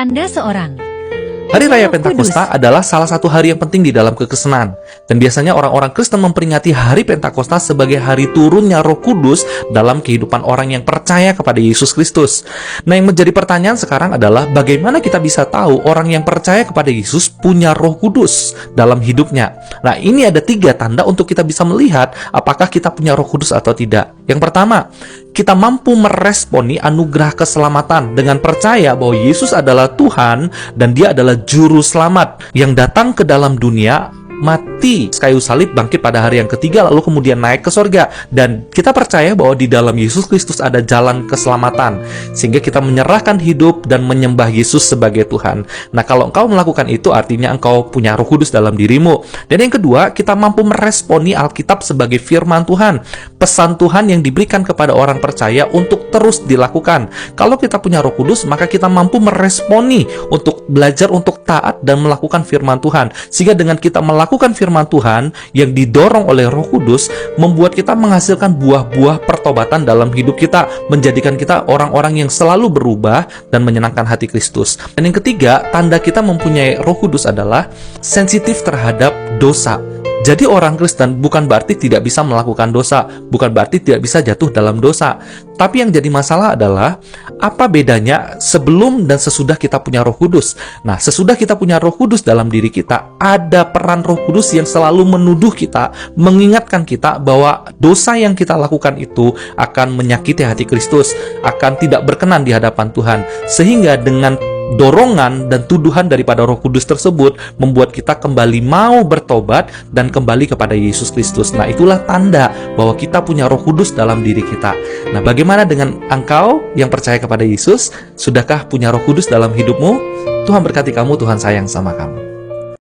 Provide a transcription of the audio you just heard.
Tanda seorang Hari Raya Roh Kudus. Pentakosta adalah salah satu hari yang penting di dalam kekristenan. Dan biasanya orang-orang Kristen memperingati hari Pentakosta sebagai hari turunnya Roh Kudus dalam kehidupan orang yang percaya kepada Yesus Kristus. Nah, yang menjadi pertanyaan sekarang adalah bagaimana kita bisa tahu orang yang percaya kepada Yesus punya Roh Kudus dalam hidupnya. Nah, ini ada 3 tanda untuk kita bisa melihat apakah kita punya Roh Kudus atau tidak. Yang pertama, kita mampu meresponi anugerah keselamatan dengan percaya bahwa Yesus adalah Tuhan dan Dia adalah Juru Selamat yang datang ke dalam dunia, mati kayu salib, bangkit pada hari yang ketiga, lalu kemudian naik ke sorga. Dan kita percaya bahwa di dalam Yesus Kristus ada jalan keselamatan, sehingga kita menyerahkan hidup dan menyembah Yesus sebagai Tuhan. Nah, kalau engkau melakukan itu, artinya engkau punya Roh Kudus dalam dirimu. Dan yang kedua, kita mampu meresponi Alkitab sebagai firman Tuhan, pesan Tuhan yang diberikan kepada orang percaya untuk terus dilakukan. Kalau kita punya Roh Kudus, maka kita mampu meresponi untuk belajar untuk taat dan melakukan firman Tuhan, sehingga dengan kita melakukan firman Tuhan yang didorong oleh Roh Kudus, membuat kita menghasilkan buah-buah pertobatan dalam hidup kita, menjadikan kita orang-orang yang selalu berubah dan menyenangkan hati Kristus. Dan yang ketiga, tanda kita mempunyai Roh Kudus adalah sensitif terhadap dosa. Jadi orang Kristen bukan berarti tidak bisa melakukan dosa, bukan berarti tidak bisa jatuh dalam dosa. Tapi yang jadi masalah adalah apa bedanya sebelum dan sesudah kita punya Roh Kudus. Nah, sesudah kita punya Roh Kudus dalam diri kita, ada peran Roh Kudus yang selalu menuduh kita, mengingatkan kita bahwa dosa yang kita lakukan itu akan menyakiti hati Kristus, akan tidak berkenan di hadapan Tuhan. Sehingga dengan dorongan dan tuduhan daripada Roh Kudus tersebut membuat kita kembali mau bertobat dan kembali kepada Yesus Kristus. Nah, itulah tanda bahwa kita punya Roh Kudus dalam diri kita. Nah, bagaimana dengan engkau yang percaya kepada Yesus? Sudahkah punya Roh Kudus dalam hidupmu? Tuhan berkati kamu, Tuhan sayang sama kamu.